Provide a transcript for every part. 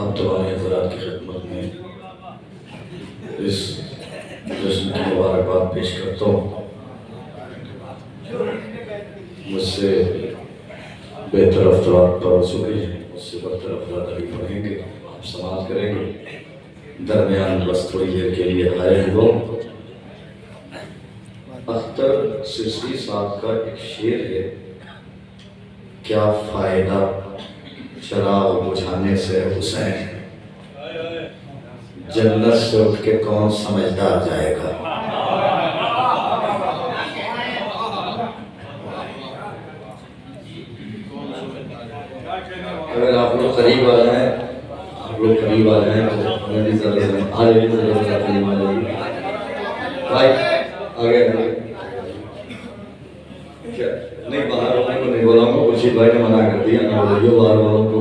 आप तमाम हज़रात की खिदमत में इस जश्न की मुबारकबाद पेश करता हूँ। मुझसे बेहतर अफराद पढ़ चुके हैं, मुझसे बदतर अफराद अभी पढ़ेंगे, आप समाज करेंगे। दरमियान बस थोड़ी देर के लिए हाजिर हो। अख्तर सिरसी साहब का एक शेर है, क्या फ़ायदा चराग बुझाने से हुसैन, जन्नत से उठ के कौन समझदार जाएगा। अगर आप लोग करीब आ रहे हैं, आप लोग करीब आ रहे हैं तो मैं भी ज़रा आ जाइए, तो ज़रा करीब आ जाइए भाई, आगे आगे। क्या नहीं, बाहर वालों को नहीं बोलाऊंगा, खुर्शीद भाई ने मना कर दिया, ना बोलिए बाहर वालों को।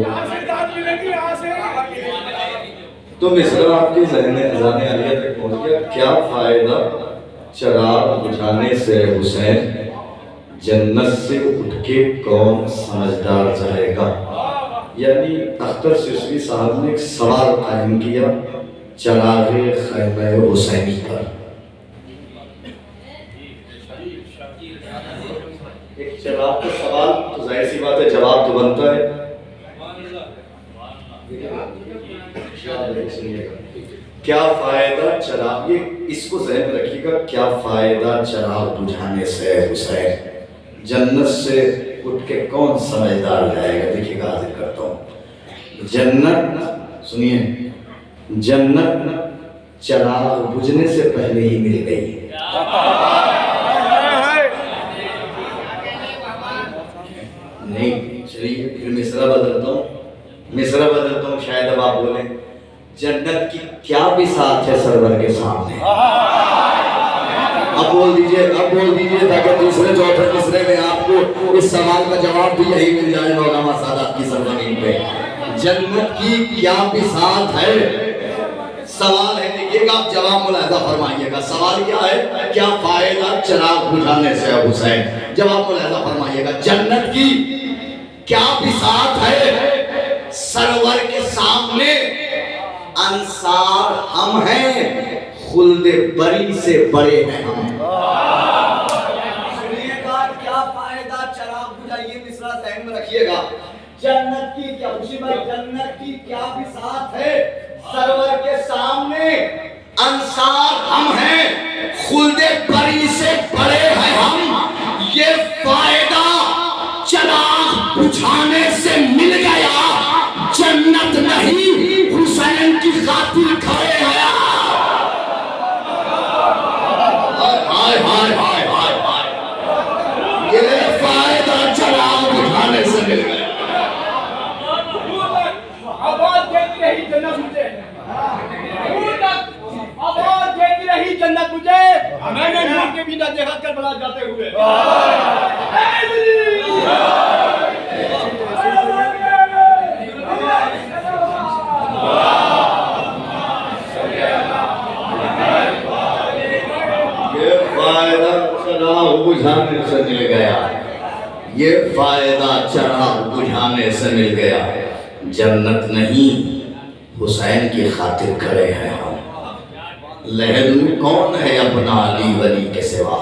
तो मिसरा आपके ज़हन अज़ाने आलिया तक पहुंच गया। क्या फ़ायदा चराग बुझाने से हुसैन, जन्नत से उठ के कौन समझदार जाएगा। यानी अख्तर सिरसी साहब ने एक सवाल कायम किया चरागे खैमे हुसैनी पर। एक चराग का सवाल तो जाहिर सी बात है जवाब तो बनता है। क्या फायदा चराग, ये इसको ज़हन में रखिएगा, क्या फायदा चराग बुझाने से हुसैन, जन्नत से उठ के कौन समझदार जाएगा। देखिएगा, हाजिर करता हूँ। जन्नत, सुनिए, जन्नत चराग बुझने से पहले ही मिल गई। नहीं चलिए फिर मिसरा बदलता हूँ, मिसरा बदलता हूँ, शायद अब आप बोले जन्नत की क्या भी साथ है सरवर के सामने। अब बोल दीजिए, अब बोल दीजिए, ताकि दूसरे चौथे मिसरे में आपको इस सवाल का जवाब भी यही मिल जाए मौलाना सादात की सरजमीन पे। जन्नत की क्या भी साथ है, सवाल है, देखिएगा आप जवाब मुलाहिजा फरमाइएगा। सवाल क्या है, क्या फायदा चराग बुझाने से हुसैन, जवाब मुलाहिजा फरमाइएगा। जन्नत की क्या भी साथ है सरवर के सामने, अंसार हम हैं, खुल्दे बरी से बड़े हैं हम। सुनिएगा, क्या फायदा चराग बुझा, ये मिसरा ज़हन में रखिएगा। जन्नत की क्या, खुशी भाई, जन्नत की क्या भी साथ है सरवर के सामने, अंसार हम हैं, खुल्दे बरी से बड़े हैं हम। ये फायदा चराग बुझाने से मिल गया, जन्नत नहीं हुसैन की खातिर खड़े हैं। हाय हाय हाय हाय हाय, ये फायदा चराग बुझाने से मिल गया। आवाज देती रही जन्नत मुझे, आवाज देती रही जन्नत मुझे, मैंने नूर के बिना देखा करबला जाते हुए। बुझाने से मिल गया, ये फायदा चराग बुझाने से मिल गया, जन्नत नहीं हुसैन की खातिर खड़े हैं हम। लहद में कौन है अपना अली वली के सिवा,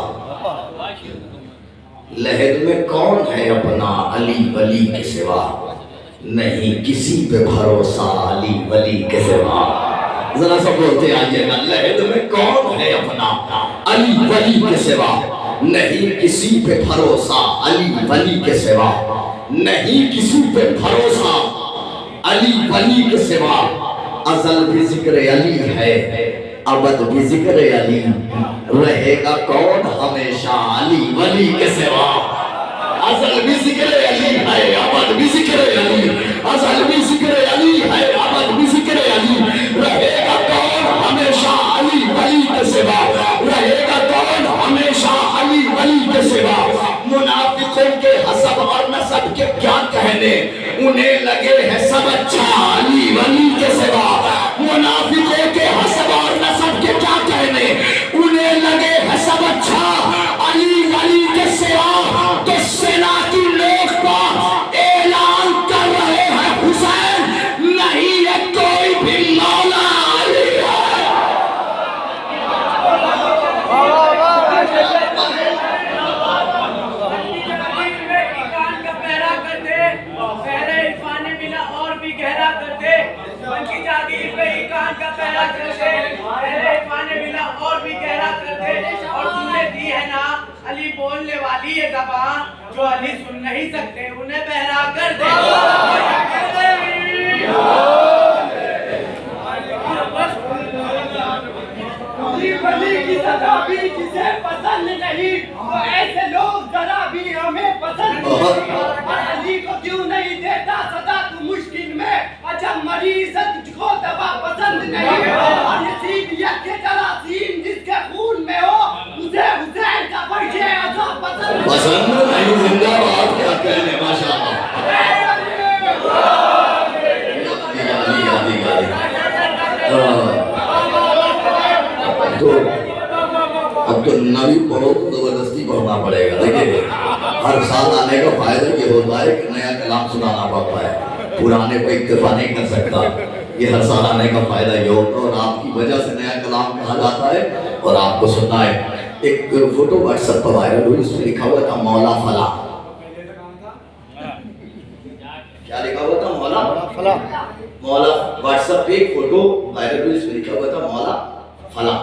लहद में कौन है अपना अली वली के सिवा, नहीं किसी पे भरोसा अली वली के सिवा। जरा सा बोलते आइएगा, लहद में कौन है अपना अली वली के सिवा, नहीं किसी पे भरोसा अली वली के सिवा, नहीं किसी पे भरोसा अली वली के सिवा। अज़ल भी जिक्र अली है, अबद भी जिक्र अली, रहेगा कौन हमेशा अली वली के सिवा। अज़ल भी जिक्र अली है, अबद भी जिक्र अली, अज़ल भी जिक्र अली है, अबद भी जिक्र अली, रहेगा कौन हमेशा अली वली के सिवा, रहेगा कौन हमेशा अली वली के सिवा। मुनाफिकों के हसब और नसब के क्या कहने, उन्हें लगे है सब अच्छा अली वली के सिवा। मुनाफिकों के हसब और नसब के क्या कहने, उन्हें लगे है सब अच्छा अली वली के सिवा। तो सेना की नोक पर ऐलान कर रहे हैं हुसैन, नहीं है कोई करते, मन की जागीर पे ही कान का पहरा करते, पहले पाने मिला और भी गहरा करते, और तूने दी है ना अली बोलने वाली ये ज़बान, जो अली सुन नहीं सकते उन्हें बहरा कर दे। अली की सजा भी जिसे पसंद नहीं, वो ऐसे लोग जरा भी हमें पसंद नहीं। और अली को क्यों नहीं देता सदा तू मुश्किल में, अच्छा मरीज तुझको दवा पसंद नहीं। और यसीन यके जरासीम जिसके खून में हो, उसे हुसैन का परिचय अज़ब पसंद नहीं। जिंदाबाद, क्या कहने, माशाअल्लाह। तो अब तो नवी पढ़ो तो जबरदस्ती पढ़ना पड़ेगा। देखिए, हर साल आने का फायदा ये होता है कि नया कलाम सुनाना पड़ता है, पुराने पे इक्तफा नहीं कर सकता। ये हर साल आने का फायदा ये होता है, और आपकी वजह से नया कलाम कहा जाता है और आपको सुनना है। एक फोटो व्हाट्सएप पर वायरल हुई, उसमें लिखा हुआ था मौला फला। क्या लिखा हुआ था? मौला फला। मौला, व्हाट्सएप पे एक फोटो वायरल हुई, उसमें लिखा हुआ था मौला फला।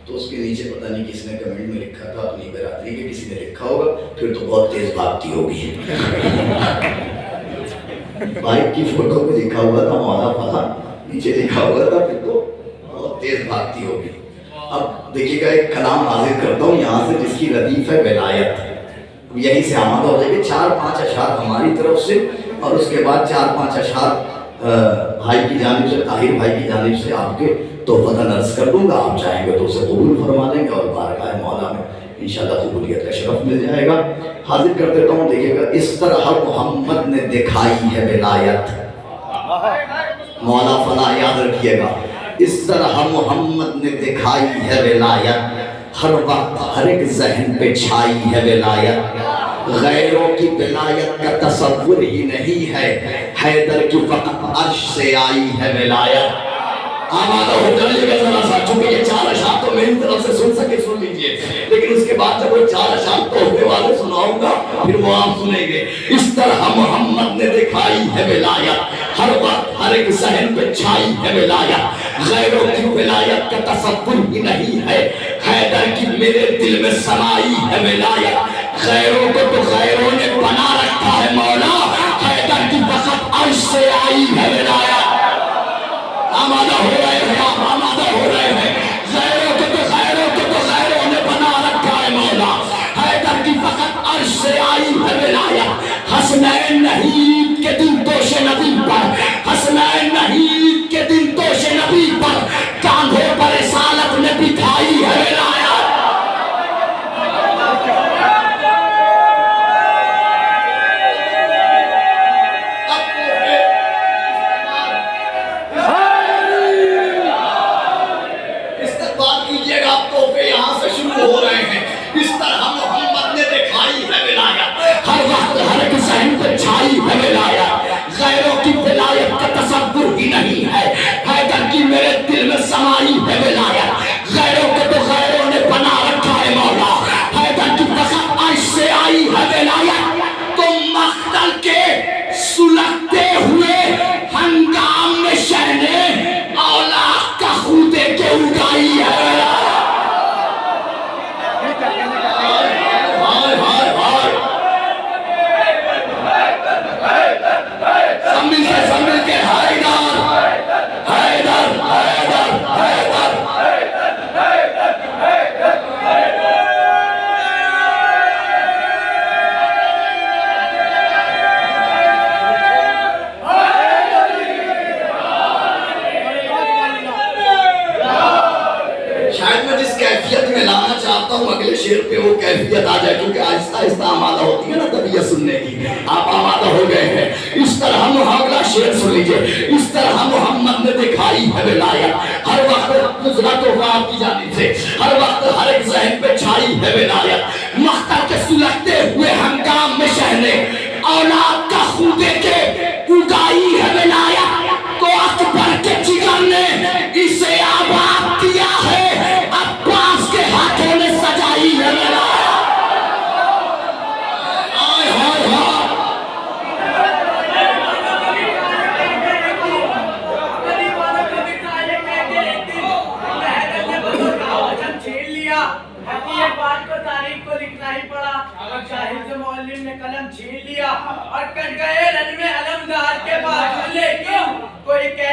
तो उसके नीचे पता नहीं किसने कमेंट में लिखा था, अपनी बरादरी के किसी ने लिखा होगा, फिर तो बहुत तेज भागती होगी। बाइक की फोटो पे लिखा हुआ था मौला फला, नीचे लिखा हुआ था फिर तो बहुत तेज भागती होगी। अब देखिएगा, एक कलाम हाजिर करता हूँ यहाँ से जिसकी रदीफ है विलायत। यहीं से आमादा हो जाएगी। 4-5 अशआर हमारी तरफ से, और उसके बाद 4-5 अशआर भाई की जानिब से, ताहिर भाई की जानिब से आपके तोहफतन अर्ज कर दूंगा। आप चाहेंगे तो उसे कबूल फरमा लेंगे और बारगाह मौला में इंशाअल्लाह कबूलियत का शरफ मिल जाएगा। हाजिर कर देता हूँ। देखिएगा, इस तरह मोहम्मद ने दिखाई है विलायत। मौला फला याद रखिएगा, इस तरह मोहम्मद ने दिखाई है विलायत, हर वक्त हर एक जहन पे छाई है विलायत। गैरों की विलायत का तसव्वुर ही नहीं है, हैदर की फकत अर्श से आई है विलायत। आमादा हो जाइएगा जरा सा, चूंकि ये 4 अशआर तो मेरी तरफ से सुन सके सुन लीजिए, लेकिन उसके बाद जब वो 4 अशआर तोहफे वाले सुनाऊंगा फिर वो आप सुनेंगे। इस तरह मोहम्मद ने दिखाई है विलायत, हर वक्त हर एक जहन पे छाई है विलायत। गैरों की विलायत का तसव्वुर ही नहीं है, हैदर की मेरे दिल में समाई है विलायत। गैरों को तो गैरों ने बना रखा है मौला, हैदर की वक़्त अर्श से आई है विलायत। आमादा हो रहे हैं, आप आमादा हो रहे हैं। गैरों को तो गैरों ने बना रखा है मौला, हैदर की वक़्त अर्श से आई है विलायत। हसनैन नहीं के दिन दोष नबी पर, हसनैन नहीं के दिन दोष नबी पर, कांधे पर रिसालत ने बिठाई है विलायत। हो रहे हैं। इस तरह मोहम्मद ने दिखाई है विलायत, हर वक्त हर एक जहन पे छाई है विलायत। गैरों की विलायत का तसव्वुर ही नहीं है, हैदर की मेरे दिल में समाई है विलायत। गैरों को तो गैरों ने बना रखा है मौला, हैदर की वक़्त अर्श से आई है विलायत। तुम मख्तल के सुलगते हुए हंगाम में शहने औलाद का खूदे के उगाई है। संभल के हैदर हैदर हैदर हैदर। शायद मैं जिस कैफियत में लाना चाहता हूँ अगले शेर पे वो कैफियत आ जाए, क्योंकि आहिस्ता आहिस्ता आमादा होती है ना तबीयत सुनने की। आप आमादा हो गए हैं। इस तरह मुहावरा शेर सुन लीजिए। इस तरह मोहम्मद ने दिखाई है विलायत, हर वक्त गुजरा तोहफा आपकी जानिब से, हर वक्त हर एक जहन पे छाई है विलायत। मख्तर के सुलगते हुए हंगाम में शहने औलाद का खूदे के उगाई है विलायत। तो अकबर के जिगर ने इसे आबाद किया है, अब्बास के हाथों ने सजाई है विलायत।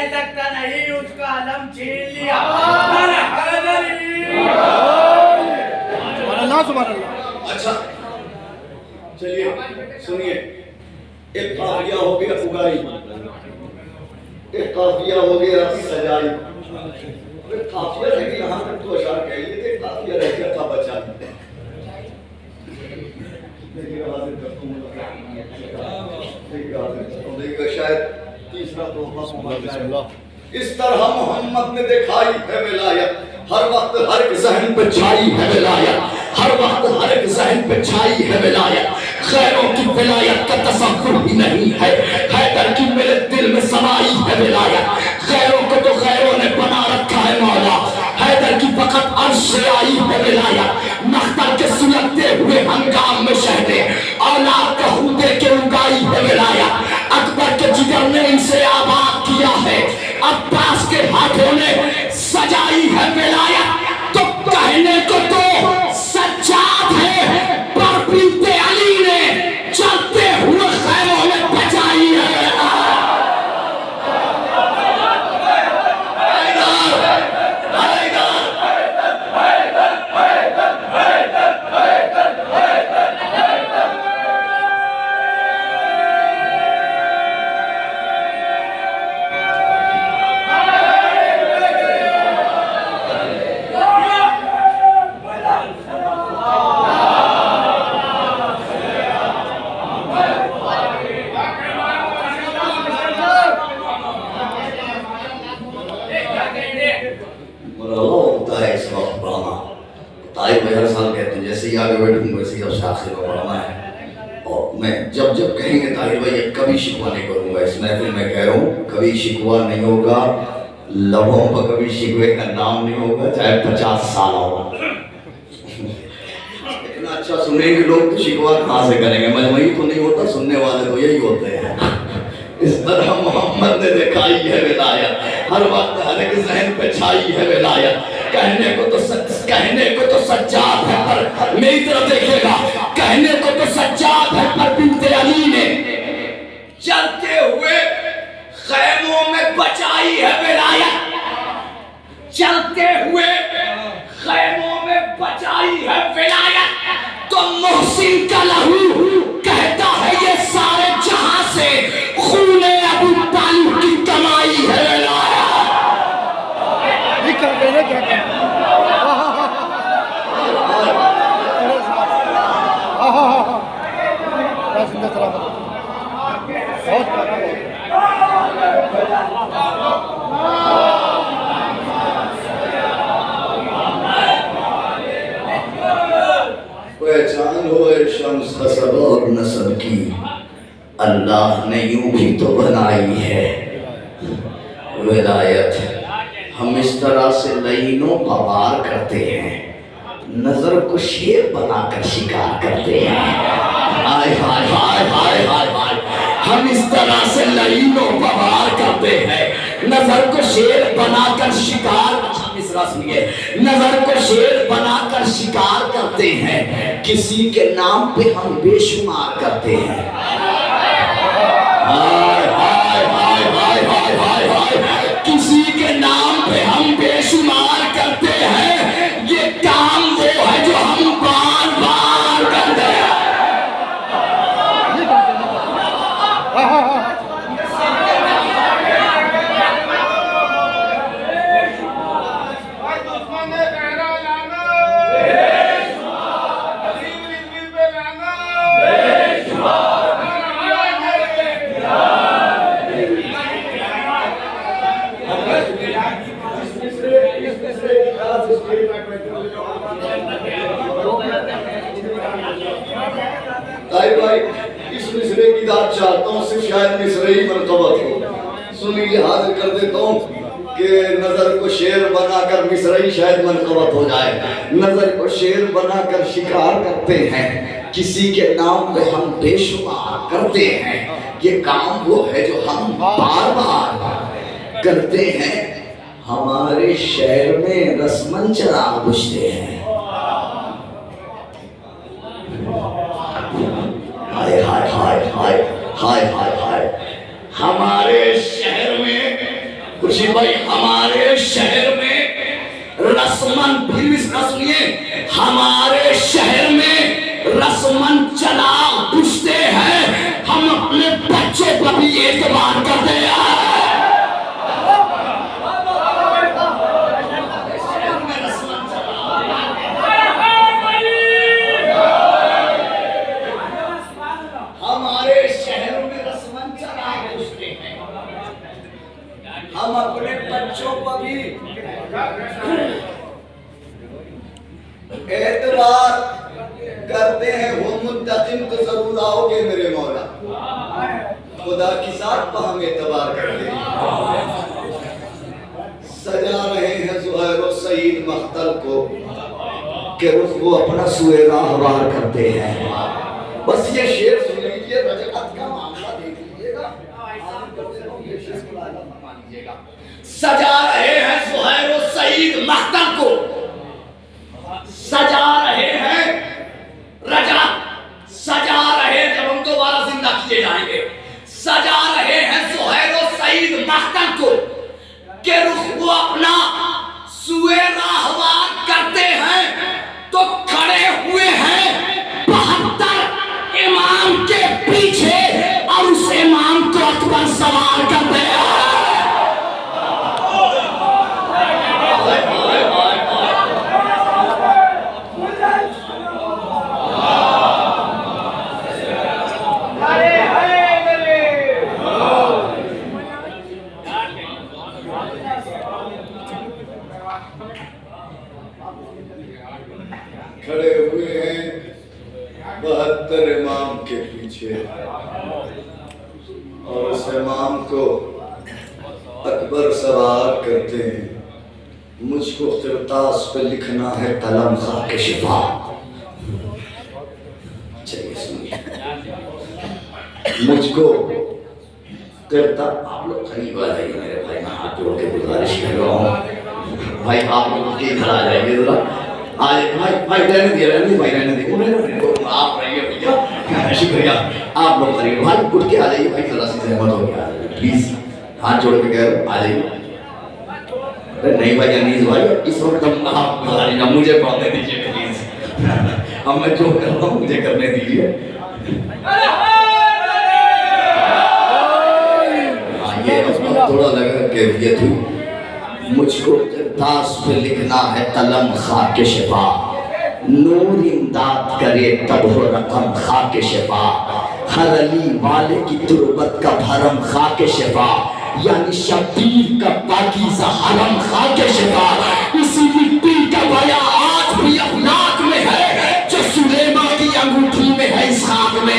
कह सकता नहीं उसका आलम छीन लिया। अरे हैदरी अच्छा चलिए सुनिए, एक काफिया हो गया उगाई, एक काफिया हो गया सजाई। काफिया रह गया, यहाँ तक तो अशार कह लिए थे, काफिया रह गया था बचा। शायद तीसरा तोहफा इस तरह मोहम्मद ने दिखाई है विलायत, हर वक्त हर एक ज़हन पे छाई है विलायत, हर वक्त हर एक ज़हन पे छाई है विलायत। खैरों की विलायत का तसव्वुर ही नहीं है, हैदर की मेरे दिल में समाई है विलायत। खैरों को तो खैरों ने बना रखा है मौला, हैदर की फकत अर्श से आई है विलायत। नख्तर के सुलगते हुए हंगाम में शहदे औलाद का हूदे के उगाई है विलायत। अकबर के जिगर ने इनसे आबाद किया है, अब्बास के हाथों ने सजाई है विलायत। तो कहने को तो सज्जाद है, पर बिनते अली ने चलते हुए खैरों में बचाई है। आगे बैठूंगा वैसे ही अब शाखिर को पढ़ना है, और मैं जब जब कहेंगे ताहिर भाई कभी शिकवा नहीं करूंगा। इस महफिल में कह रहा हूँ कभी शिकवा नहीं होगा, लबों पर कभी शिकवे का नाम नहीं होगा, चाहे 50 साल होगा। इतना अच्छा सुनेंगे लोग तो शिकवा कहाँ से करेंगे? मजमई तो नहीं होता, सुनने वाले तो यही होते हैं। इस तरह मोहम्मद ने दिखाई है विलायत, हर वक्त हर एक ज़हन पे छाई है विलायत। कहने को तो सज्जाद है, पर मेरी तरफ देखिएगा, कहने को तो सज्जाद है, पर बिनते अली ने चलते हुए खैमों में बचाई है विलायत। चलते हुए खैमों में बचाई है विलायत। तो मोहसिन का लहू कहता है ये सारे जहां से खूने अबू तालिब की कमाई है विलायत। पहचान हो शम्स हसब और नसब की, अल्लाह ने यूं भी तो बनाई है विलायत। हम इस तरह से लईनों पवार करते हैं, नजर को शेर बनाकर शिकार करते हैं। हाय हाय हाय हाय हाय हाय, हम इस तरह से लईनों पवार करते हैं, नजर को शेर बनाकर शिकार, मिसरा सुनिए, नजर को शेर बनाकर शिकार करते हैं, किसी के नाम पे हम बेशुमार करते हैं। हाय हाय हाय हाय हाय हाय हाय, किसी के नाम पे हम बेशुमार करते हैं, ये काम वो है जो हम बार बार करते हैं। इस मिसरे की दाद चाहता हूँ, सिर्फ शायद मिसरे ही मनकबत हो। सुनिए, हाजिर कर देता हूँ कि नजर को शेर बनाकर मिसरे शायद मनकबत हो जाए। नजर को शेर बनाकर शिकार करते हैं, किसी के नाम पे हम बेशुमार करते हैं, ये काम वो है जो हम बार बार करते हैं। हमारे शहर में रस्मन चराग बुझते हैं। हाय हाय हाय हाय हाय हाय हाय, हमारे शहर में खुर्शीद भाई, हमारे शहर में रस्मन, फिर भी सुनिए, हमारे शहर में रस्मन चला पूछते हैं, हम अपने बच्चों पर भी एतबार करते हैं। हमारे शहर में रस्मन चला पूछते हैं, हम अपने बच्चों पर भी एतबार करते हैं। वो मुद्दतिन तो जरूर आओगे मेरे मौला, खुदा की साथ पर हम एतबार करते हैं। सजा रहे हैं ज़ुहैर और सईद मख्तल को कि वो अपना सुए राहवार करते हैं। बस ये शेर सुन लीजिए, रजअत का मामला देख लीजिएगा, सजा रहे हैं ज़ुहैर और सईद मख्तल को, सजा रहे हैं रजा, सजा रहे, जब हम दोबारा जिंदा किए जाएंगे, सजा रहे हैं ज़ुहैर और सईद मख्तल को के रुख वो अपना सुए राहवार करते हैं, तो खड़े हुए हैं 72 इमाम के पीछे और उस इमाम को अकबर सवार करते हैं। खड़े हुए हैं 72 इमाम के पीछे और उस इमाम को अकबर सवार करते हैं। मुझको किरतास पे लिखना है कलम खाके शिफा। चलिए सुनिए, मुझको करता, आप लोग करीब आ जाइए मेरे भाई, मैं हाथ जोड़ के गुजारिश कर रहा हूँ भाई, आप लोग के घर आ जाइए जरा, आज भाई भाई रहने दिए, रहने भाई, रहने दिए, आप रहिए भैया, शुक्रिया। आप लोग करिए भाई, उठ के आ जाइए भाई, जरा सी सहमत हो गया प्लीज, हाथ जोड़ के कह आ जाइए। नहीं भाई अनीस भाई, इस वक्त हम आप मुझे पढ़ने दीजिए प्लीज, अब मैं जो कर रहा हूँ मुझे करने दीजिए। ये थोड़ा लगा कैफियत हुई। मुझको किरतास पे लिखना है कलम खाके शिफा, नूर इमदाद करे तब हो रकम खाके शिफा, हर अली वाले की तुरबत का भरम खाके शिफा, यानी शबीर का पाकीज़ा हरम खाके शिफा। इसी मिट्टी का बया आज भी अफलाक में है, जो सुलेमा की अंगूठी में है इस खाक में।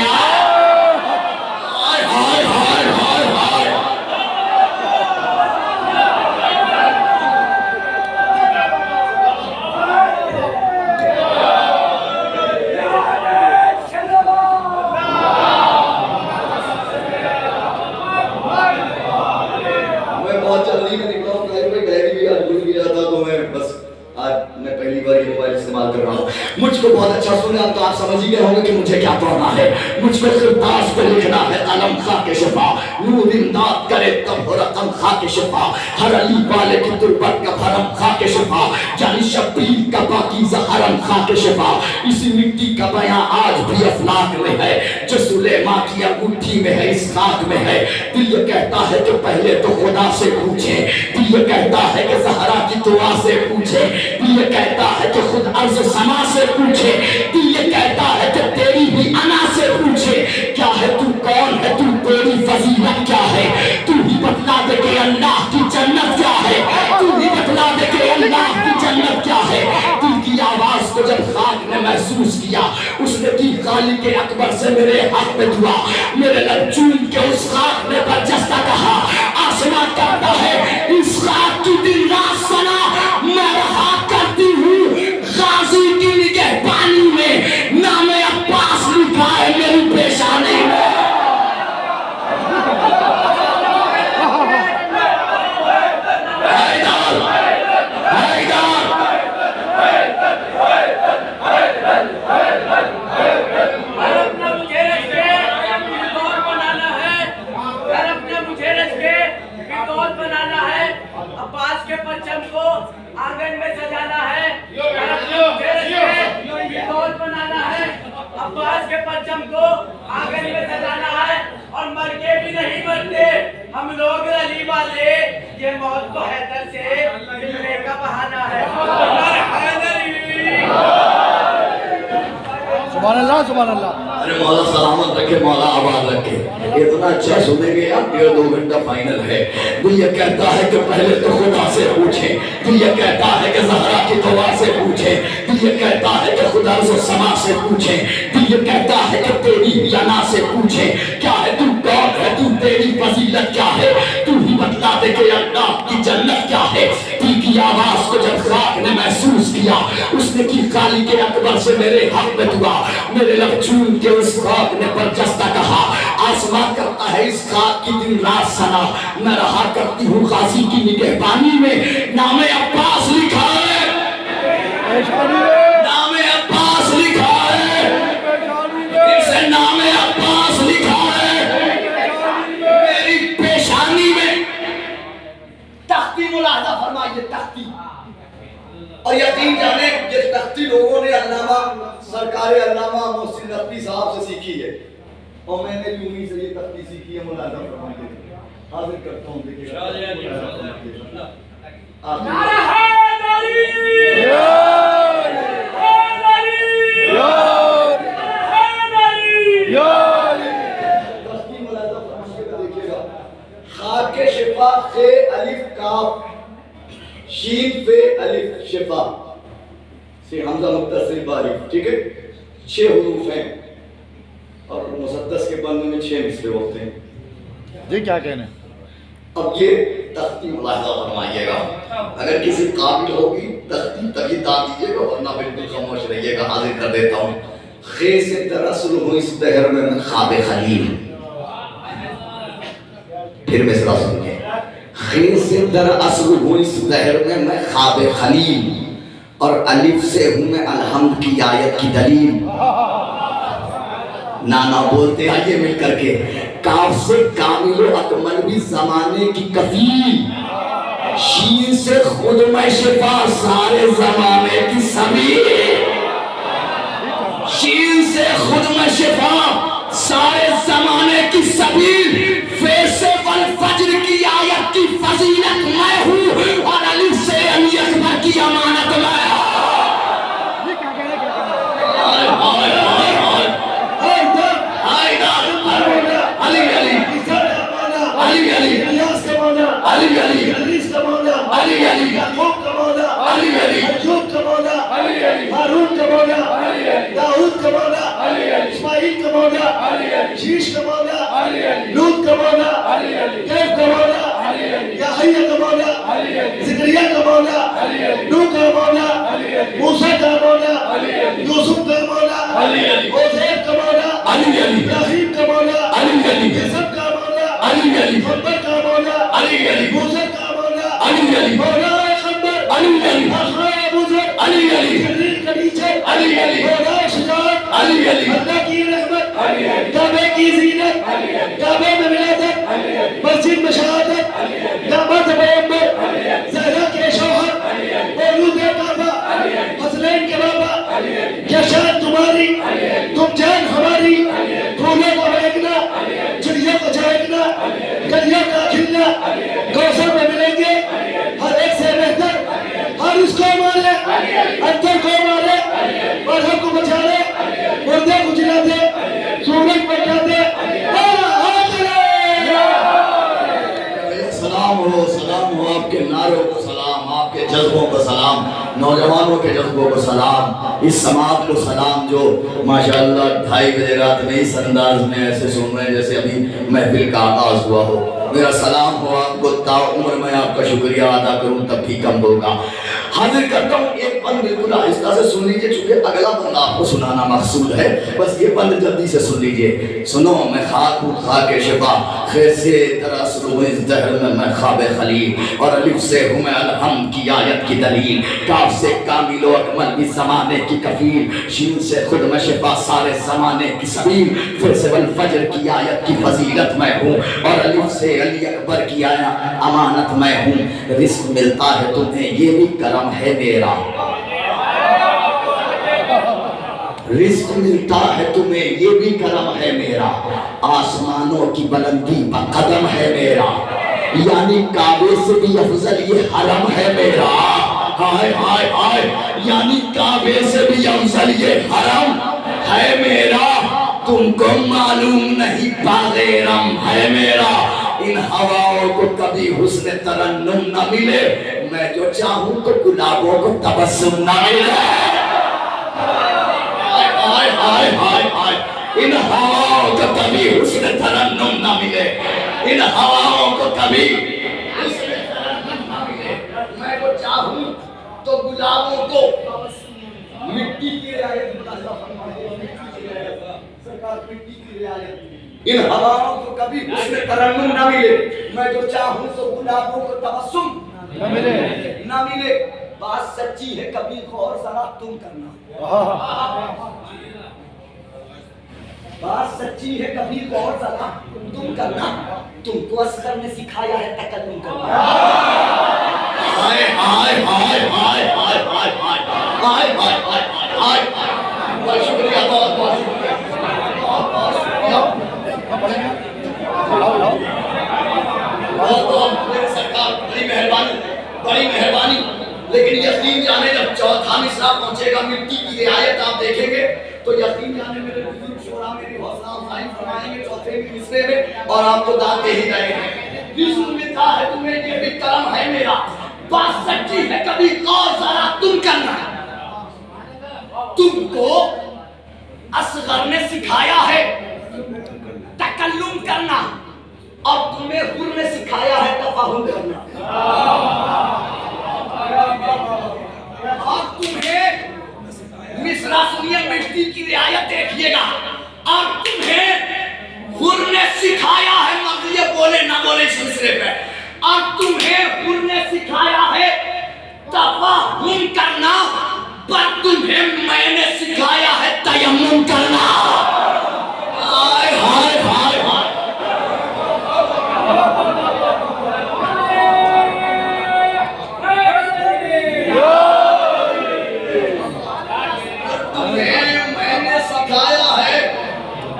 मुझको बहुत अच्छा सुने, अब तो आप समझ ही गए होंगे कि मुझे क्या पढ़ना है। मुझको किरतास पे लिखना है कलम खाके शिफा, नूर इमदाद करे तब हो रकम खाके शिफा, हर अली वाले की तुरबत का भरम खाके शिफा, यानी शबीर का पाकीज़ा हरम खाके शिफा। इसी मिट्टी का बयां आज भी अफलाक में है, जो सुलेमा की अंगूठी में है इस खाक में है। दिल ये कहता है कि पहले तो खुदा से पूछे, दिल ये कहता है कि ज़हरा की दुआ से पूछे, दिल ये कहता है कि खुद अर्ज़ समा से पूछे, दिल ये कहता है कि तेरी भी अना से पूछे, क्या है तू, कौन है तू, तेरी फजीलत क्या है, तू ही बतला दे कि अल्लाह की जन्नत क्या है, तू ही बतला दे कि अल्लाह की जन्नत क्या है। दिल की आवाज को जब खाक ने महसूस किया, उसने की खालिक के अकबर से मेरे हक में दुआ, मेरे लब चूम के उस खाक ने बरजस्ता कहा, आसमां कहता है इस खाक की दिन रात सना मैं रहा करती हूँ, गाजी की निगहबानी में नामे अब्बास लिखा है मेरी पेशानी में। मुझे के परचम को आंगन में सजाना है, माहौल बनाना है। अब्बास के परचम को आंगन में सजाना है और मर के भी नहीं मरते हम लोग अली वाले। ये मौत को हैदर से मिलने का बहाना है। सुभान अल्लाह सुभान अल्लाह। अरे मौला सलामत रखे, मौला आबाद रखे। इतना अच्छा सुनेंगे आप, 1.5-2 घंटा फाइनल है। दिल ये कहता है कि पहले तो खुदा से पूछे, दिल ये कहता है कि ज़हरा की दुआ से पूछे, दिल ये कहता है कि खुदा से समा से पूछे, दिल ये कहता है कि तेरी जना से पूछे क्या है तू, कौन है तू, तेरी फजीलत क्या है, तू ही बतला दे कि अल्लाह की जन्नत क्या है। दिल की आवाज को जब खाक ने महसूस किया, उसने की खाली के अकबर से मेरे हक में दुआ, मेरे लब चूम के उस खाक ने बरजस्ता कहा, आसमान करता है इस खाक की दिन रात सना, मैं रहा करती हूँ गाजी की निगहबानी में। नामे अब्बास लिखा है, नामे अब्बास लिखा है, इसे नामे अब्बास लिखा है मेरी पेशानी में। तख्ती मुलाहजा फरमाइए, तख्ती। और यकीन जाने ये तख्ती लोगों ने अल्लामा सरकार अल्लामा मोहसिन नकवी साहब से सीखी है और मैंने भी उन्हीं से ये तख्ती सीखी है। मुलाहजा फरमाइए, हाजिर करता हूँ। देखिए नारा हैदरी, तख्ती मुलाहजा फरमाइए, देखिएगा। खाके शिफा से अलिफ काफ शीन पे अलिफ शिफा से हमजा मुत्तसिल बारिक, ठीक है। 6 हुरूफ हैं और मुसद्दस के बंद में 6 मिसरे होते हैं। जी क्या कहने। अब ये तख्ती मुलाहजा फरमाइएगा, अगर किसी काबिल होगी तख्ती तभी दाद दीजिएगा, वरना बिल्कुल खामोश रहिएगा। हाजिर कर देता हूँ। खे से दरअसल हूँ इस दहर में मैं ख्वाब खलील। फिर मिसरा सुनिए। खे से दरअसल हूँ इस दहर में मैं ख्वाब खलील, और अलिफ से हूँ मैं अलहम्द की आयत की दलील। नाना बोलते आइए मिल करके। काफ से कामिलो अकमल भी जमाने की कफील, शीन से खुद में शिफा सारे जमाने की सबील, शीन से खुद में शिफा सारे जमाने की सबील, फे से वल फज्र की आयत की फजीलत मैं हूँ, और अलिफ से अली अकबर की अमानत मैं। हारून का मौला, दाऊद का मौला, इस्माइल का मौला, शीश का मौला, लूत का मौला, कैफ का मौला, याहया का मौला, ज़करिया का मौला, नूह का मौला, मूसा का मौला, यूसुफ का मौला, ओज़ैर का मौला, इब्राहीम का मौला, यूसुफ का मौला, मुहम्मद का मौला, मूसा का मौला, मौला खंबर, आखरा अबू ज़र, जलील का नीचे, मौला शुजाअत, अल्लाह की रहमत, काबे की ज़ीनत, काबे में विलादत, मस्जिद में शहादत, दामाद पैगंबर, ज़हरा के शौहर, मौलूद काबा, हसनैन के बाबा, क्या शान तुम्हारी, तुम जान हमारी, फूलों को महकना, चिड़ियों को चहकना, कलियों का खिलना, कौसर में मिलेंगे हर एक से बेहतर, हर उसको मारे, अंतर को मारे, और हमको बचा ले, मुर्दे को जिला दे, सूरज बैठा दे। सलाम हो आपके नारों को सलाम, आपके जज्बों को सलाम, नौजवानों के जज्बों को सलाम, इस समाज को सलाम जो माशाअल्लाह 2:30 बजे रात में इस अंदाज में ऐसे सुन रहे हैं जैसे अभी महफिल का आगाज हुआ हो। मेरा सलाम हो आपको, ताउम्र मैं आपका शुक्रिया अदा करूं तब भी कम होगा। हाजिर करता हूँ एक बंद बिल्कुल आहिस्ता से सुन लीजिए, चूंकि अगला बंद आपको सुनाना मकसूद है, बस ये बंद जल्दी से सुन लीजिए। सुनो मैं खाक हूँ खाके शिफा, खैर से तरस रूज़ दहर में मैं ख्वाब खलील, और अलिफ से हूँ मैं अलहम की आयत की दलील, काफ से कामिल अकमल भी ज़माने की कफील, शीन से खुद में शिफा सारे ज़माने की सबील, फिर से वल फजर की आयत की फजीलत मैं हूँ, और अलिफ से अली अकबर की अमानत मैं हूँ। रिस्क मिलता है तुम्हें ये भी करम है मेरा, रिस्क मिलता है तुम्हें ये भी करम है मेरा, आसमानों की बुलंदी पर कदम है मेरा, यानी काबे से भी अफजल ये हरम है मेरा। हाय हाय हाय, यानी काबे से भी अफजल ये हरम है मेरा, तुमको मालूम नहीं पागेरम है मेरा। इन हवाओं को कभी हुस्न तरन्नुम न मिले, मैं जो चाहूं तो गुलाबों को तबस्सुम न मिले। हाय हाय हाय हाय, इन हवाओं को कभी हुस्न तरन्नुम न मिले, इन हवाओं को कभी हुस्न तरन्नुम न मिले, मैं जो चाहूं तो गुलाबों को मिट्टी की रियायत सरकार मिट्टी की रियायत, इन हवाओं को कभी हुस्न तरन्नुम न मिले, मैं जो चाहूं तो गुलाबों को तबस्सुम न मिले। बात सच्ची है कभी गौर जरा तुम करना, बात सच्ची है कभी गौर जरा तुम करना, तुमको असगर ने सिखाया है तकल्लुम करना। हाय हाय हाय हाय हाय हाय हाय हाय हाय हाय हाय, बहुत शुक्रिया, बहुत बहुत शुक्रिया, बहुत बहुत शुक्रिया, बहुत मेरे सरकार, बड़ी मेहरबानी, बड़ी मेहरबानी। लेकिन यकीन जाने जब चौथा मिसरा पहुंचेगा मिट्टी की रियायत आप देखेंगे तो यकीन जाने मेरे बुजुर्ग शोरा मेरी हौसला अफजाई फरमाएंगे चौथे मिसरे में, और आपको दाद दे ही रहेंगे। रिस्क मिलता है तुम्हें ये भी करम है मेरा, बात सच्ची है कभी गौर जरा तुम करना, तुमको असगर ने सिखाया है तकल्लुम करना, और तुम्हें हुर ने सिखाया है तफाहुम करना, और तुम्हें मिसरा सुनिए मिट्टी की रियायत देखिएगा, और तुम्हें हुर ने सिखाया है, मर्ज़ी बोले ना बोले इस मिसरे पे, और तुम्हें हुर ने सिखाया है तफाहुम करना, पर तुम्हें मैंने सिखाया है तयम्मुम करना। हाय हाय हाय हाय, तुम्हें मैंने सिखाया है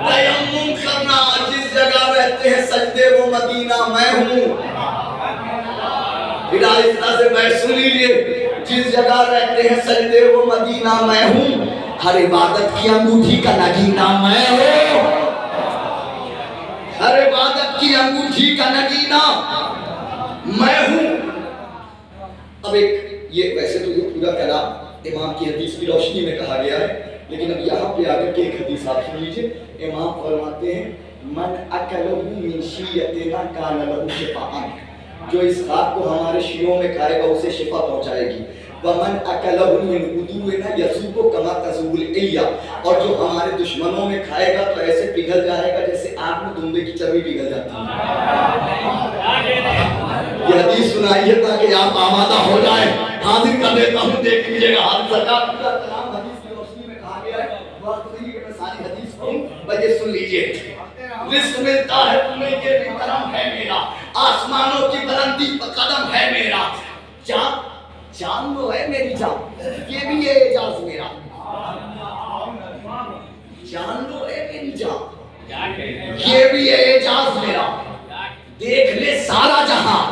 तयम्मुम करना, जिस जगह रहते हैं सजदे वो मदीना मैं हूँ। फिर आहिस्ता से मैं सुन लीजिए, जिस जगह रहते हैं सजदे वो मदीना मैं हूँ, हर इबादत की अंगूठी का नगीना मैं हूँ, हर इबादत की अंगूठी का नगीना मैं हूँ। अब एक ये वैसे तो ये पूरा कलाम इमाम की हदीस की रोशनी में कहा गया है, लेकिन अब यहाँ पे आकर के एक हदीस आप सुन लीजिए। इमाम फरमाते हैं मन अकलहु मिन शियतिना कान लहु शिफाअन, जो इस खाक को हमारे शियों में खाएगा उसे शिफा पहुंचाएगी। वमन अकलहु मिन उदुना यसुको कमा तज़ुल इल्या, और जो हमारे दुश्मनों में खाएगा तो ऐसे पिघल जाएगा जैसे आग में दुम्बे की चर्बी पिघल जाती है। ये हदीस सुनाइए ताकि आप आमादा हो जाए। हाजिर कर देता हूँ, देख लीजिएगा। हाथ सरकार पूरा कलाम हदीस की रोशनी में कहा गया है, वक्त नहीं कि मैं सारी हदीस पढ़ूं, बस ये सुन लीजिए। रिस्क मिलता है तुम्हें ये भी करम है मेरा, आसमानों की बुलंदी पर कदम है मेरा, जान लो है मेरी जान, ये भी है एजाज मेरा, जान लो है मेरी जान, ये भी है एजाज मेरा, देख ले सारा जहां,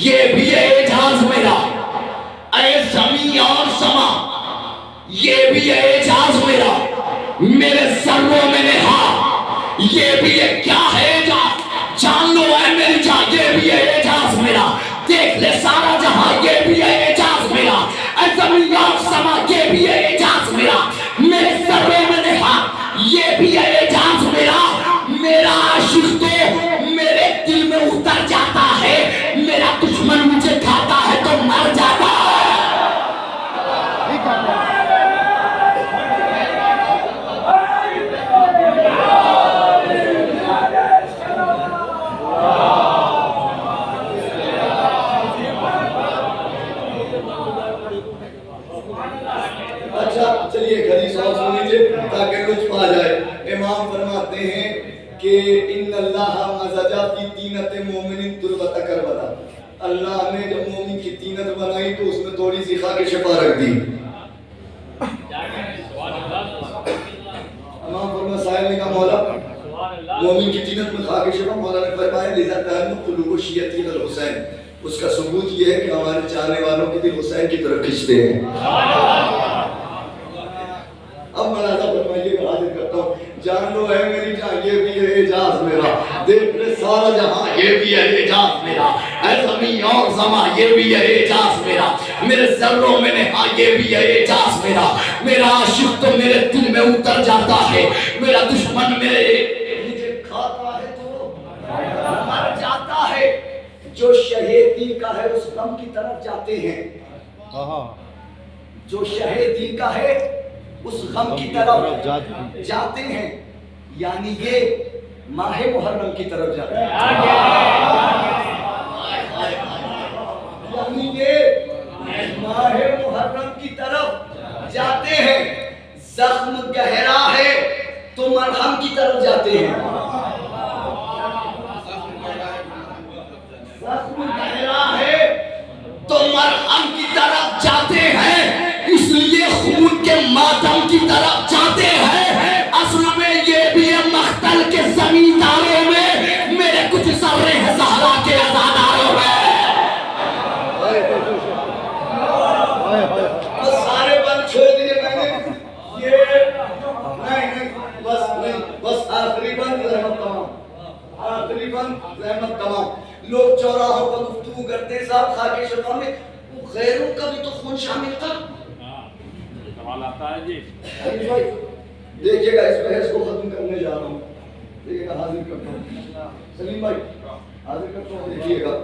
ये भी है एजाज मेरा, ऐ ज़मीं और समा, ये भी है एजाज मेरा, मेरे सर्वों में नेहा, ये भी है क्या है एजाज, जान लो है मेरी जान, ये भी है एजाज मेरा, देख ले सारा जहां, ये भी है एजाज मेरा, ऐ ज़मीं और समा, ये भी है एजाज मेरा, मेरे सर्वों में नेहा, ये भी है एजाज मेरा, मेरा आशिक तो मेरे दिल में उतर जाता है, मेरा दुश्मन मुझे खाता है तो मर जाता है। चलिए एक हदीस और सुन लीजिए ताकि लुत्फ आ जाए। इमाम फरमाते हैं कि इन्नल्लाह मज़जा फी तीनत मोमिन तुरबत करबता, अल्लाह ने जब मोमिन की तीनत बनाई तो उसमें थोड़ी सी खाके शफा रख दी। इमाम फरमा साहिब ने कहा मौला मोमिन की तीनत में खाके शफा, मौला ने फरमाया लिज़ा तहम्मुद कुलूब शिय्यती अल हुसैन, उसका सबूत ये है कि हमारे चाहने वालों के दिल हुसैन की तरफ खींचते हैं। अब मलाजा फरमाइए मैं हाजिर करता हूँ, जान लो है मेरी जान ये भी है एजाज मेरा, देख ले सारा जहां ये भी है एजाज मेरा, ऐ ज़मीन और समा ये भी है एजाज मेरा, मेरे ज़र्रों में नेहा ये भी है एजाज मेरा, मेरा आशिक तो मेरे दिल में उतर जाता है, मेरा दुश्मन मेरे मुझे खाता है तो मर जाता है, जो शहीदी का है उस गम की तरफ जाते हैं, जो शहीदी का है उस गम की तरफ जाते हैं, यानी ये माहे मुहर्रम की तरफ जाते हैं, यानी ये माहे मुहर्रम की तरफ जाते हैं, जख्म गहरा है तो मरहम की तरफ जाते हैं, जख्म गहरा है तो मरहम की तरफ जाते हैं, इसलिए खून के मातम की तरफ जाते हैं। असल में ये भी है मख्तल के जमींदारों में मेरे कुछ सर्रे हैं ज़हरा के अज़ादारों में। बस सारे बंद छोड़ दिए मैंने, ये नहीं बस नहीं, बस आखिरी बंद रहमत तमाम, आखिरी बंद रहमत तमाम। लोग चौराहों पर गुफ्तगू करते हैं साहब खाके शफा में गैरों का भी तो खून शामिल था। सवाल आता है जी भाई देखिएगा इस बहस को खत्म करने जा रहा हूँ, देखिएगा हाजिर करता हूँ सलीम भाई, हाजिर करता हूँ। देखिएगा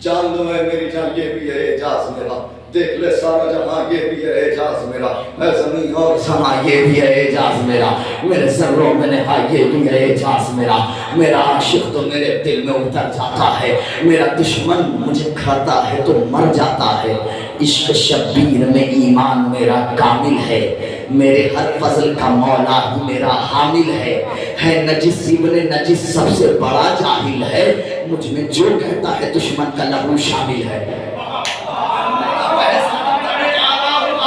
जान लो है मेरी जान ये भी है एजाज मेरा, देख ले सारा जहां ये भी है एजाज मेरा, मैं ज़मीन और समा ये भी है एजाज मेरा, मेरे ज़र्रों में नेहा ये भी है एजाज मेरा, मेरा आशिक तो मेरे दिल में उतर जाता है, मेरा दुश्मन मुझे खाता है तो मर जाता है, इश्क शब्बीर में ईमान मेरा कामिल है, मेरे हर फजल का मौला ही मेरा हामिल है नजिस इब्ने नजिस सबसे बड़ा जाहिल है, मुझ में जो कहता है दुश्मन का लहू शामिल है।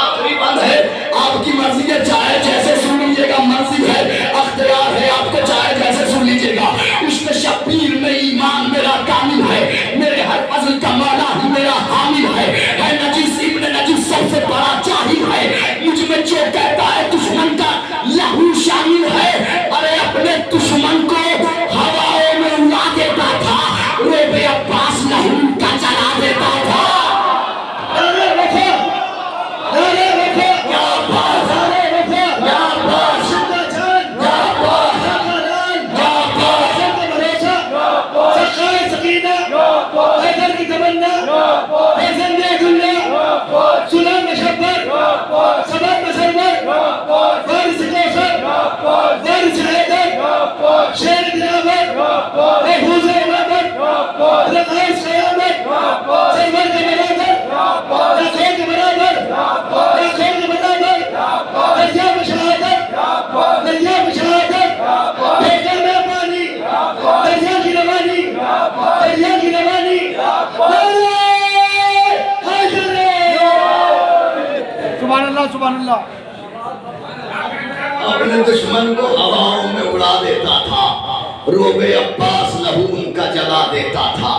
आखिरी बंद है, आपकी मर्जी है, चाहे जैसे सुन लीजिएगा, मर्जी है अख्तियार है आपको, चाहे जैसे सुन लीजिएगा। इश्क शब्बीर में ईमान मेरा कामिल है, मेरे हर फजल का मौला ही मेरा हामिल है नजिस इब्ने नजिस सबसे बड़ा जाहिल है, मुझ में जो कहता है दुश्मन का लहू शामिल है। अरे अपने दुश्मन को हवाओं में उड़ा देता था, रोबे अब्बास लहू का जला देता था। नारे वफा, नारे वफा, क्या बात, नारे वफा, क्या बात, जिंदा जान, क्या बात, जान, क्या बात, सबका भरोसा, सखाए सकीना, हैदर की तमन्ना, हैदर ने दुनिया, सुना मशब्बर, सबब मसरवर, वारिस कौसर, वारिस हैदर, शेर दिलावर, महफूज इमामत, रकाइस क़यामत, सरवर के बराबर, रखों के बराबर, रखों के बराबर, दरिया में शहादत, दरिया में शहादत, बेकर में पानी, दरिया की रवानी, दरिया की रवानी, सुभान अल्लाह सुभान अल्लाह। अपने दुश्मन को हवाओं में उड़ा देता था, रोबे अब्बास लहू उनका जला देता था।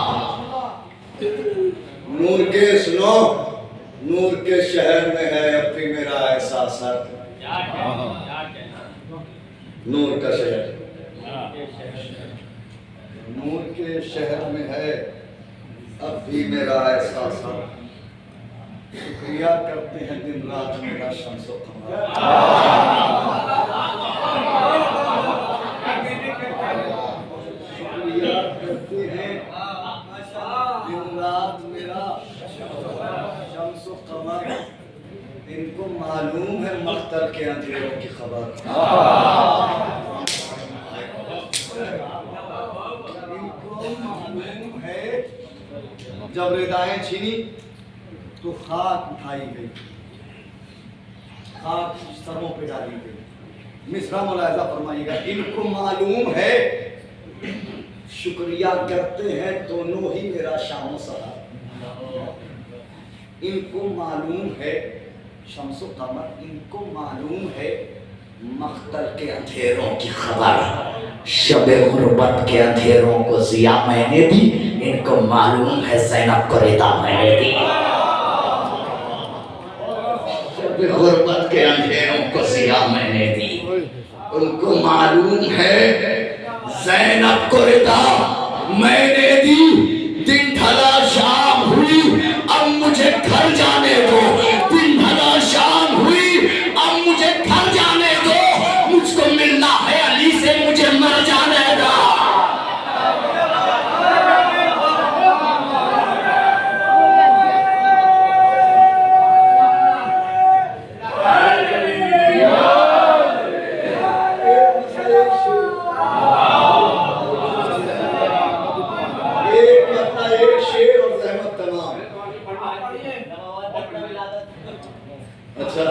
नूर के सुनो, नूर के शहर में है अब भी मेरा एहसास, नूर का शहर, नूर के शहर में है अब भी मेरा एहसास, शुक्रिया करते हैं दिन रात मेरा शम्सो कमर, शुक्रिया करते हैं दिन रात मेरा शम्सो कमर, इनको मालूम है मख्तर के अंधेरों की खबर, इनको मालूम है जब रिदाएं छीनी तो खाक उठाई गई, खाक सरों पे डाली गई। मिसरा मुलाहिजा फरमाइएगा, इनको मालूम है शुक्रिया करते हैं दोनों ही मेरा शाम सहा। इनको मालूम है शम्सो कमर, इनको मालूम है मख्तल के अंधेरों की खबर, शबे गुर्बत के अंधेरों को जिया मैंने दी। इनको मालूम है ज़ैनब को रिदा मैंने दी। शबे गुर्बत के अंधेरों को जिया मैंने दी। उनको मालूम है ज़ैनब को रिदा मैंने दी। दिन ढला शाम हुई, अब मुझे घर जाने दो। दिन ढला शाम हुई, अब मुझे घर जाने दो। मुझको मिलना है अली से, मुझे मर जाने दो। अच्छा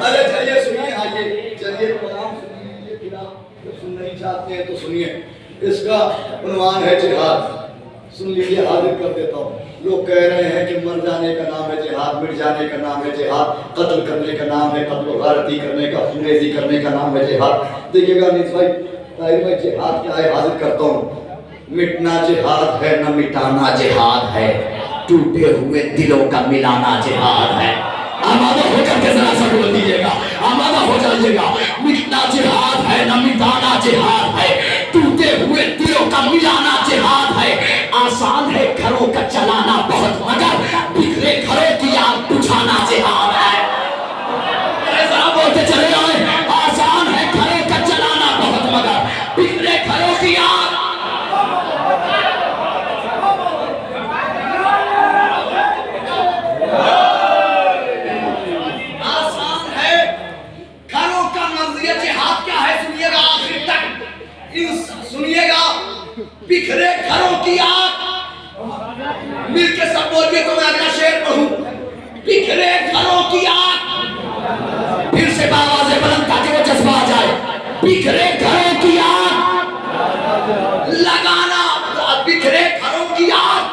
अरे चलिए सुनिए, आइए चलिए प्रोग्राम सुनिए। फिर आप सुन नहीं चाहते हैं तो सुनिए। इसका उन्वान है जिहाद। सुन लीजिए, हाजिर कर देता हूँ। लोग कह रहे हैं कि मर जाने का नाम है जिहाद, मिट जाने का नाम है जिहाद, कत्ल करने का नाम है, कत्ल गारती करने का, खूनेजी करने का नाम है जिहाद। देखिएगा अनीस भाई, ताहिर भाई, जिहाद क्या है हाजिर करता हूँ। मिटना जिहाद है, न मिटाना जिहाद है। टूटे हुए दिलों का मिलाना जिहाद है। आमादा होकर के जरा सा बोल दीजिएगा, आमादा हो जाइएगा। मिटना जिहाद है, न मिटाना जिहाद है। टूटे हुए दिलों का मिलाना जिहाद है। आसान है घरों का चलाना बहुत, मगर बिखरे घरों की आग बुझाना जिहाद है। जरा बोलते चले आए, आसान है घरों का चलाना बहुत, मगर बिखरे घरों की आग। सुनिएगा, बिखरे घरों की आग। मिलके सब बोलिए तो मैं अगला शेर पढ़ूं। बिखरे घरों की आग। फिर से आवाज़ बुलंद ताकि वो जज्बा आ जाए। बिखरे घरों की आग लगाना, बिखरे घरों की आग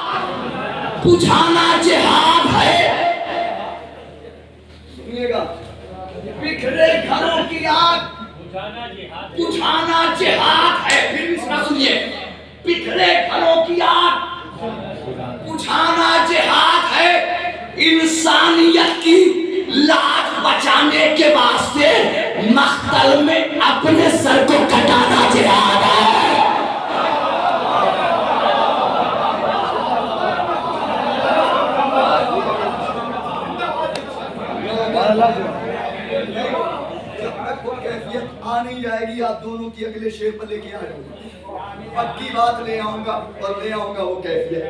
बुझाना जिहाद है। सुनिएगा, बिखरे घरों की आग बुझाना जिहाद है। फिर इसका सुनिए, बिखरे घरों की आग बुझाना जिहाद है। इंसानियत की लाज बचाने के वास्ते मख्तल में अपने सर को कटाना जिहाद है। आ नहीं जाएगी, आप दोनों की अगले शेर पर लेके आ जाऊंगा। पक्की बात ले आऊंगा और ले आऊंगा वो कैफियत।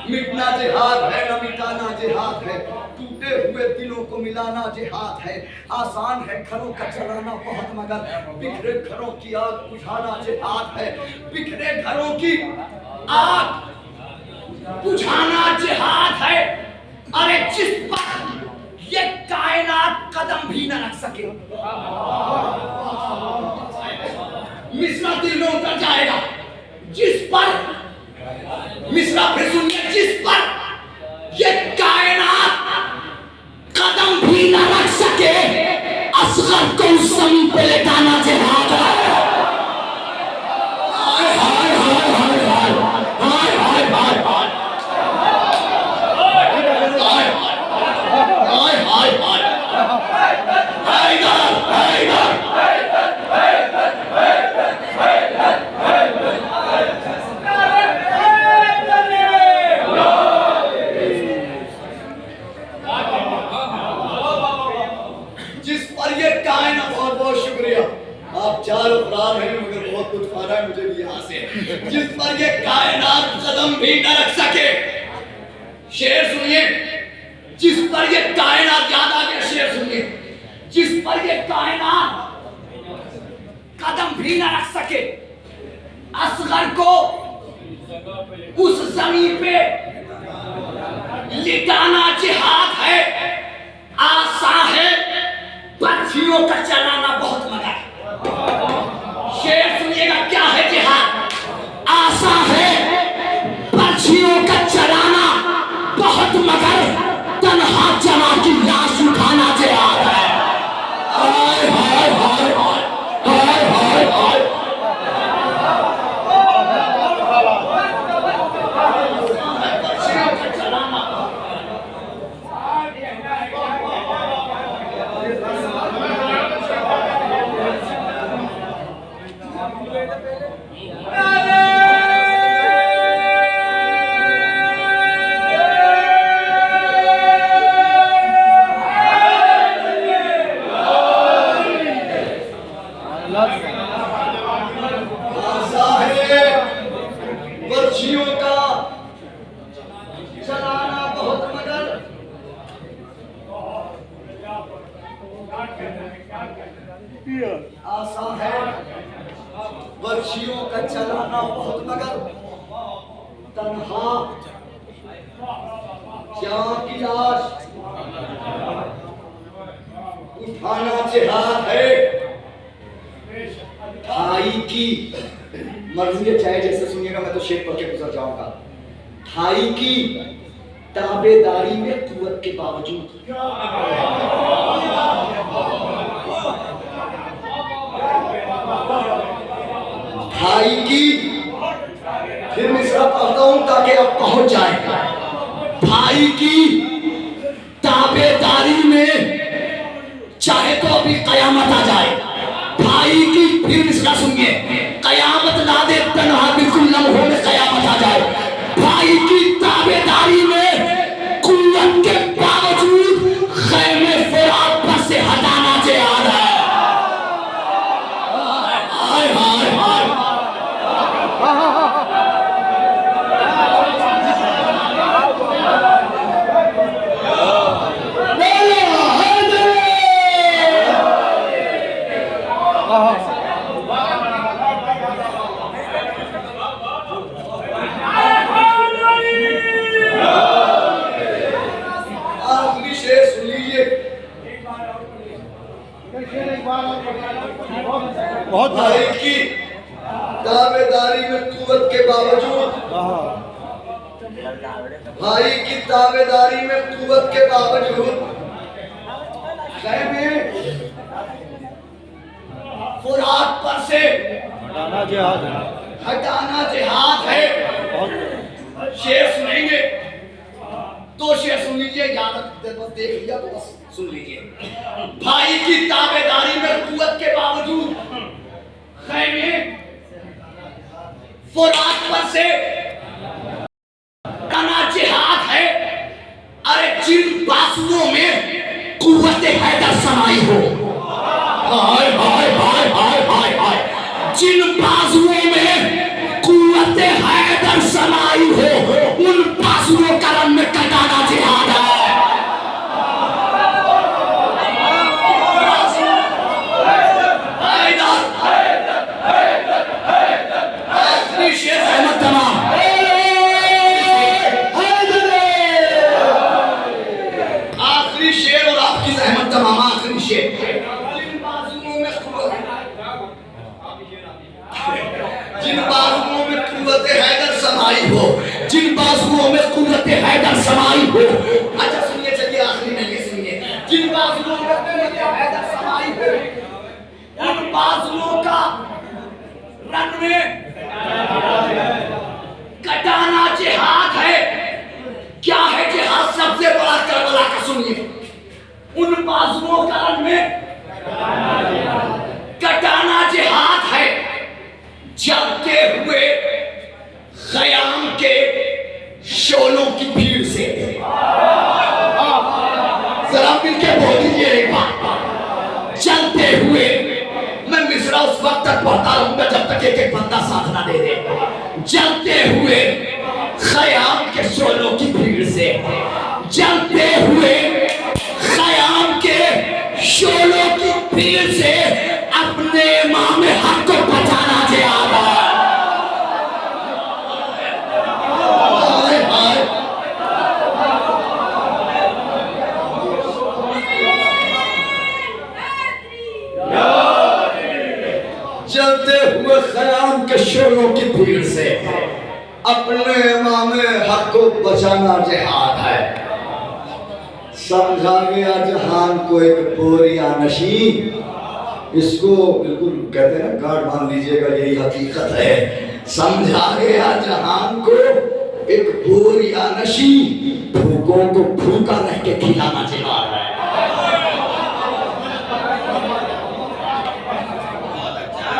मिटना जिहाद है, न मिटाना जिहाद है। टूटे हुए दिलों को मिलाना जिहाद है। आसान है घरों का चलाना बहुत, मगर बिखरे घरों की आग बुझाना जिहाद है। बिखरे घरों की आग बुझाना जिहाद है। अरे जिस पर ये कायनात कदम भी न रख सके, मिसरा दिल में उतर जाएगा। जिस पर, मिसरा फिर सुनिए, जिस पर ये कायनात कदम भी न रख सके, असगर को उस जमीन पे लेटाना जिहाद है। हाय हाय हाय हाय हाय हाय हाय हाय हाय हाय हाय हैदर हैदर। जिस पर ये कायनात, बहुत बहुत शुक्रिया, आप चार अफराद हैं मगर बहुत कुछ आ रहा है मुझे भी यहाँ से। जिस पर ये कायनात कदम भी न रख सके, शेर सुनिए। जिस पर ये कायनात, याद आ गया शेर सुनिए। जिस पर ये कायनात कदम भी न रख सके, असगर को उस जमीन पे लिटाना जिहाद है, आसान है, पर्चियों का चलाना बहुत मजा है। शेर सुनिएगा, क्या है जिहाद? आसान है, पर्चियों का चलाना बहुत मगर तन्हा जना की लाश उठाना जिहाद है। हाय हाय हाय हाय हाय हाय। पर्चियों का चलाना बहुत मगर आसान है, पर्चियों का चलाना बहुत मगर तन्हा जान की लाश उठाना जिहाद है। भाई की मर्जी है, चाहे जैसे सुनिएगा, मैं तो शेर पढ़ के गुजर जाऊंगा। भाई की ताबेदारी में कुव्वत के बावजूद भाई की, फिर मिसरा पढ़ता हूं ताकि अब पहुंच जाए। भाई की ताबेदारी में चाहे तो अभी कयामत आ जाए। भाई की, फिर मिसरा सुनिए, कयामत ना दे तन्हा बिल्कुल लम्हों में कयामत आ जाए। भाई की ताबेदारी में कुव्वत के बावजूद खैमे फुरात पर से हटाना जिहाद है। हाय हाय हाय। आखिरी शेर सुन लीजिए। बहुत भाई की ताबेदारी में कुव्वत के बावजूद, भाई की ताबेदारी में कुव्वत के बावजूद खैमे फुरात पर से हटाना जिहाद है। हटाना जिहाद है। शेर सुनेंगे, दो शेर सुन लीजिए, याद बस देख लिया तो बस सुन लीजिए। भाई की ताबेदारी में कुव्वत के बावजूद खैमे फुरात पर से हटाना जिहाद है। अरे जिन बाजुओं में कुव्वत हैदर समाई हो, हाय हाय हाय हाय हाय हाय, जिन बाजुओं में कुव्वत हैदर समाई हो, उन बाजुओं का रंग में कटाना जिहाद है। आखिरी शेर अहमद तमाम, आखिरी शेर और आपकी जहमत तमाम, आखिरी शेर। जिन बाजुओं में कुव्वत हैदर समाई हो, जिन बाजुओं में कुव्वत हैदर समाई हो। अच्छा सुनिए, चलिए आखिरी में ये सुनिए, जिन बाजुओं में कुव्वत हैदर समाई हो, उन बाजुओं का रन में कटाना जिहाद है। क्या है जिहाद? सबसे बड़ा करबला का सुनिए, उन बाजुओं का रन में कटाना जिहाद है। जलते हुए ख़याम के शोलों की भीड़ से, जरा मिलके बोल दीजिए एक बार। जलते हुए, मैं मिसरा उस वक्त तक पढ़ता रहूंगा जब तक एक एक बंदा साथ ना दे दे। जलते हुए ख़याम के शोलों की भीड़ से, जलते हुए ख़याम के शोलों की भीड़ से अपने इमाम हक को बचाना जिहाद है। चलते हुए ख़याम के शोरों की भीड़ से अपने इमाम हक को बचाना जिहाद है। समझा गया जहान को एक बोरिया नशी, इसको बिल्कुल कहते हैं ना गाढ़ मान लीजिएगा, यही हकीकत है। समझा गया जहान को एक बोरिया नशी, भूखों को भूखा रह के खिलाना जिहाद है।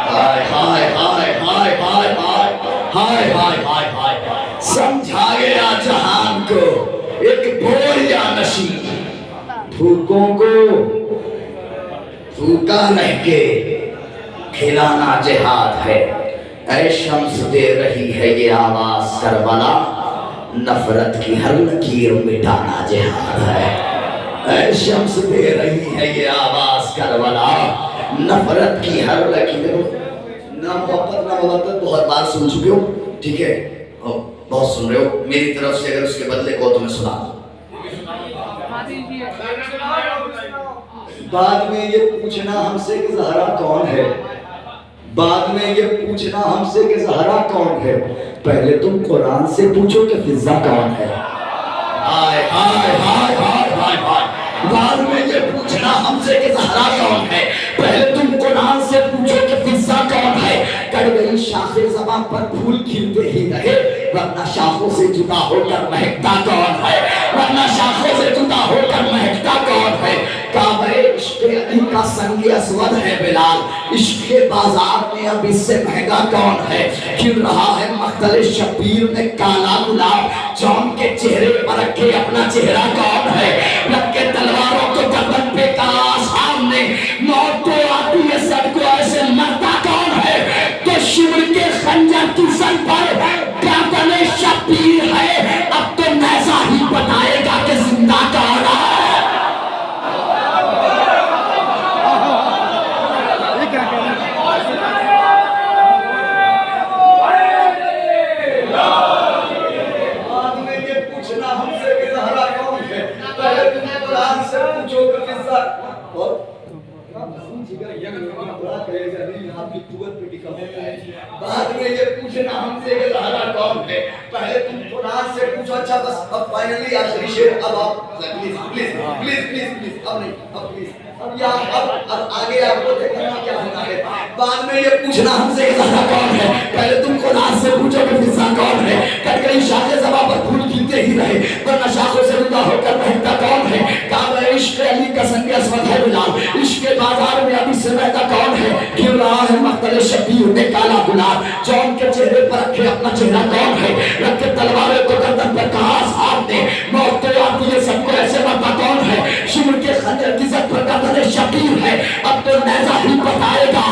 हाय हाय हाय हाय हाय हाय हाय हाय हाय हाय, समझा गया जहान को एक बोरिया नशी, भूखों को भूखा रह के खिलाना जिहाद है। ऐ शम्स दे रही है ये आवाज करबला, नफरत की हर लकीर मिटाना जिहाद है। ऐ शम्स दे रही है ये आवाज करबला, नफरत की हर लकीर। ना मोहब्बत ना मोहब्बत बहुत बार सुन चुके हो, ठीक है, बहुत सुन रहे हो। मेरी तरफ से अगर उसके बदले को तो मैं सुना दूं। बाद में ये पूछना हमसे कि ज़हरा कौन है, बाद में ये पूछना हमसे कि ज़हरा कौन है, पहले तुम कुरान से पूछो कि फिजा कौन है। हाय हाय हाय हाय हाय हाय, बाद में ये पूछना हमसे कि ज़हरा कौन है, पहले तुम कुरान से पूछो कि फिजा कौन है। कट गई शाखे ज़बां पर फूल खिलते ही रहे, वरना शाखों से जुदा होकर महकता कौन है, वरना शाखों से जुदा होकर महकता कौन है। काबे इश्क़ अली का संग अस्वद है बिलाल, इश्क़ के बाजार में अब इससे महंगा कौन है। खिल रहा है मख्तल शबीर में काला गुलाब, जौन के चेहरे पर रखे अपना चेहरा कौन है। रख के तलवारों को गर्दन पे कहा सामने, मौत तो आती है सबको, ऐसे मरता कौन है। तो शिवर के खंजर की सर पर गर्दन शबीर है, अब तो नैज़ा ही बताएगा कि जिंदा कौन है। बाद में ये पूछना हमसे कि ज़हरा कौन है, पहले तुम कुरान से पूछो। अच्छा बस अब फाइनली आखिरी शेर, अब आप please please please please please, अब नहीं, अब प्लीज, अब या अब आगे आपको देखना क्या होना है। बाद में ये पूछना हमसे कि ज़हरा कौन है, पहले तुम कुरान से पूछो कि फिजा कौन है। कट गई शाखे ज़बां पर फूल खिलते ही रहे, वरना शाखों से जुदा होकर महकता कौन है। काबा इश्क़ अली का संग अस्वद है बिलाल, इश्क़ के बाजार में अभी से महकता कौन है। खिल रहा है मख्तल शबीर में काला गुलाब, जौन के चेहरे पर रखे अपना चेहरा कौन है। रख के तलवारों को गर्दन पर कहा सामने, मौत तो आती है सबको, ऐसे मरता कौन है। शिवर के खंजर की जद पर गर्दन शबीर है, अब तो नैज़ा ही बताएगा